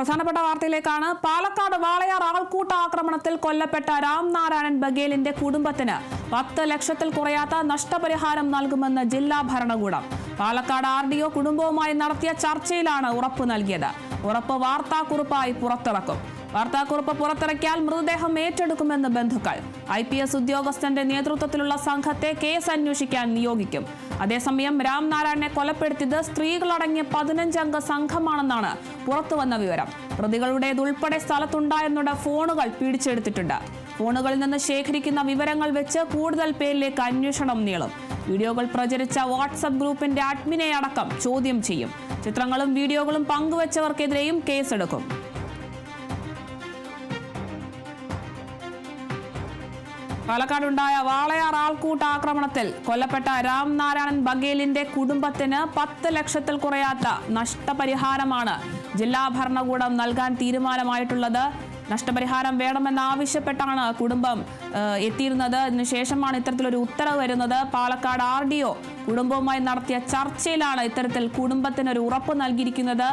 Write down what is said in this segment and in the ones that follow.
പ്രധാനപ്പെട്ട വാർത്തയിലേക്കാണ്. പാലക്കാട് വാളയാർ ആൾക്കൂട്ട ആക്രമണത്തിൽ കൊല്ലപ്പെട്ട രാംനാരായണൻ ബഗേലിന്റെ കുടുംബത്തിന് 10 ലക്ഷത്തിൽ കുറയാത്ത നഷ്ടപരിഹാരം നൽകുമെന്ന് ജില്ലാ ഭരണകൂടം. പാലക്കാട് RDO കുടുംബവുമായി നടത്തിയ ചർച്ചയിലാണ് ഉറപ്പ് നൽകിയത്. ഉറപ്പ് വാർത്താക്കുറിപ്പായി പുറത്തിറക്കും. വാർത്താക്കുറിപ്പ് പുറത്തിറക്കിയാൽ മൃതദേഹം ഏറ്റെടുക്കുമെന്ന് ബന്ധുക്കൾ. IPS ഉദ്യോഗസ്ഥന്റെ നേതൃത്വത്തിലുള്ള സംഘത്തെ കേസ് അന്വേഷിക്കാൻ നിയോഗിക്കും. അതേസമയം രാംനാരായണനെ കൊലപ്പെടുത്തിയത് സ്ത്രീകളടങ്ങിയ 15 അംഗ സംഘമാണെന്നാണ് പുറത്തുവന്ന വിവരം. പ്രതികളുടേതുൾപ്പെടെ സ്ഥലത്തുണ്ടായെന്നുള്ള ഫോണുകൾ പിടിച്ചെടുത്തിട്ടുണ്ട്. ഫോണുകളിൽ നിന്ന് ശേഖരിക്കുന്ന വിവരങ്ങൾ വെച്ച് കൂടുതൽ പേരിലേക്ക് അന്വേഷണം നീളും. വീഡിയോകൾ പ്രചരിച്ച വാട്സ്ആപ്പ് ഗ്രൂപ്പിന്റെ അഡ്മിനെ അടക്കം ചോദ്യം ചെയ്യും. ചിത്രങ്ങളും വീഡിയോകളും പങ്കുവച്ചവർക്കെതിരെയും കേസെടുക്കും. പാലക്കാടുണ്ടായ വാളയാർ ആൾക്കൂട്ട ആക്രമണത്തിൽ കൊല്ലപ്പെട്ട രാംനാരായണൻ ബഗേലിന്റെ കുടുംബത്തിന് 10 ലക്ഷത്തിൽ കുറയാത്ത നഷ്ടപരിഹാരമാണ് ജില്ലാ ഭരണകൂടം നൽകാൻ തീരുമാനമായിട്ടുള്ളത്. നഷ്ടപരിഹാരം വേണമെന്നാവശ്യപ്പെട്ടാണ് കുടുംബം എത്തിയിരുന്നത്. അതിനുശേഷമാണ് ഇത്തരത്തിലൊരു ഉത്തരവ് വരുന്നത്. പാലക്കാട് RDO കുടുംബവുമായി നടത്തിയ ചർച്ചയിലാണ് ഇത്തരത്തിൽ കുടുംബത്തിനൊരു ഉറപ്പ് നൽകിയിരിക്കുന്നത്.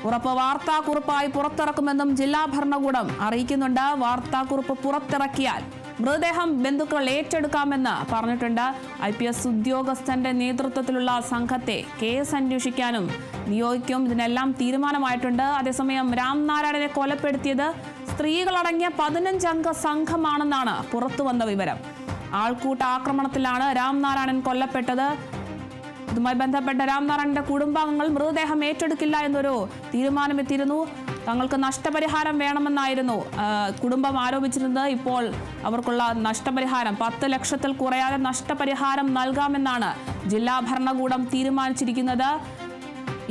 ഉറപ്പ് വാർത്താക്കുറിപ്പായി പുറത്തിറക്കുമെന്നും ജില്ലാ ഭരണകൂടം അറിയിക്കുന്നുണ്ട്. വാർത്താക്കുറിപ്പ് പുറത്തിറക്കിയാൽ മൃതദേഹം ബന്ധുക്കൾ ഏറ്റെടുക്കാമെന്ന് പറഞ്ഞിട്ടുണ്ട്. IPS ഉദ്യോഗസ്ഥന്റെ നേതൃത്വത്തിലുള്ള സംഘത്തെ കേസ് അന്വേഷിക്കാനും നിയോഗിക്കും. ഇതിനെല്ലാം തീരുമാനമായിട്ടുണ്ട്. അതേസമയം രാംനാരായണനെ കൊലപ്പെടുത്തിയത് സ്ത്രീകളടങ്ങിയ 15 അംഗ സംഘമാണെന്നാണ് പുറത്തുവന്ന വിവരം. ആൾക്കൂട്ട ആക്രമണത്തിലാണ് രാംനാരായണൻ കൊല്ലപ്പെട്ടത്. ഇതുമായി ബന്ധപ്പെട്ട രാംനാരായണന്റെ കുടുംബാംഗങ്ങൾ മൃതദേഹം ഏറ്റെടുക്കില്ല എന്നൊരു തീരുമാനമെത്തിയിരുന്നു. തങ്ങൾക്ക് നഷ്ടപരിഹാരം വേണമെന്നായിരുന്നു കുടുംബം ആരോപിച്ചിരുന്നത്. ഇപ്പോൾ അവർക്കുള്ള നഷ്ടപരിഹാരം 10 ലക്ഷത്തിൽ കുറയാതെ നഷ്ടപരിഹാരം നൽകാമെന്നാണ് ജില്ലാ ഭരണകൂടം തീരുമാനിച്ചിരിക്കുന്നത്.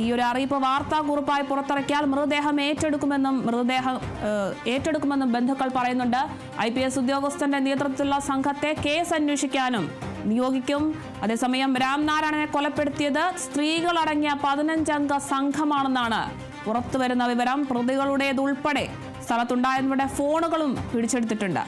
ഈ ഒരു അറിയിപ്പ് വാർത്താക്കുറിപ്പായി പുറത്തിറക്കിയാൽ മൃതദേഹം ഏറ്റെടുക്കുമെന്നും ബന്ധുക്കൾ പറയുന്നുണ്ട്. IPS ഉദ്യോഗസ്ഥന്റെ നേതൃത്വത്തിലുള്ള സംഘത്തെ കേസ് അന്വേഷിക്കാനും നിയോഗിക്കും. അതേസമയം രാംനാരായണനെ കൊലപ്പെടുത്തിയത് സ്ത്രീകളടങ്ങിയ 15 അംഗ സംഘമാണെന്നാണ് പുറത്തുവരുന്ന വിവരം. പ്രതികളുടേതുൾപ്പെടെ സ്ഥലത്തുണ്ടായവരുടെ ഫോണുകളും പിടിച്ചെടുത്തിട്ടുണ്ട്.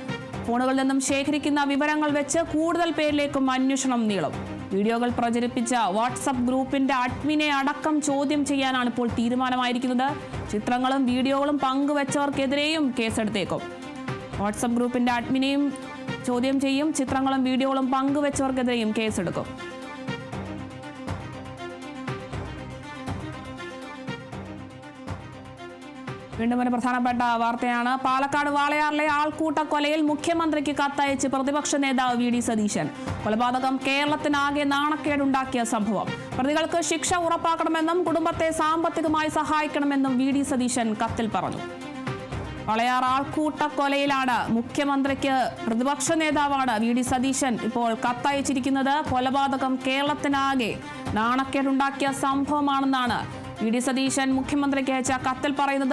ഫോണുകളിൽ നിന്നും ശേഖരിക്കുന്ന വിവരങ്ങൾ വെച്ച് കൂടുതൽ പേരിലേക്കും അന്വേഷണം നീളും. വീഡിയോകൾ പ്രചരിപ്പിച്ച വാട്സ്ആപ്പ് ഗ്രൂപ്പിന്റെ അഡ്മിനെ അടക്കം ചോദ്യം ചെയ്യാനാണ് ഇപ്പോൾ തീരുമാനമായിരിക്കുന്നത്. ചിത്രങ്ങളും വീഡിയോകളും പങ്കുവച്ചവർക്കെതിരെയും കേസെടുത്തേക്കും. വാട്സ്ആപ്പ് ഗ്രൂപ്പിന്റെ അഡ്മിനെയും ചോദ്യം ചെയ്യും. ചിത്രങ്ങളും വീഡിയോകളും പങ്കുവച്ചവർക്കെതിരെയും കേസെടുക്കും. വീണ്ടും ഒരു പ്രധാനപ്പെട്ട വാർത്തയാണ്. പാലക്കാട് വാളയാറിലെ ആൾക്കൂട്ട കൊലയിൽ മുഖ്യമന്ത്രിക്ക് കത്തയച്ച് പ്രതിപക്ഷ നേതാവ് VD സതീശൻ. കൊലപാതകം കേരളത്തിനാകെ നാണക്കേടുണ്ടാക്കിയ സംഭവം. പ്രതികൾക്ക് ശിക്ഷ ഉറപ്പാക്കണമെന്നും കുടുംബത്തെ സാമ്പത്തികമായി സഹായിക്കണമെന്നും VD സതീശൻ കത്തിൽ പറഞ്ഞു. വാളയാർ ആൾക്കൂട്ട കൊലയിലാണ് മുഖ്യമന്ത്രിക്ക് പ്രതിപക്ഷ നേതാവാണ് VD സതീശൻ ഇപ്പോൾ കത്തയച്ചിരിക്കുന്നത്. കൊലപാതകം കേരളത്തിനാകെ നാണക്കേടുണ്ടാക്കിയ സംഭവമാണെന്നാണ് VD സതീശൻ മുഖ്യമന്ത്രിക്ക് അയച്ച കത്തിൽ പറയുന്നത്.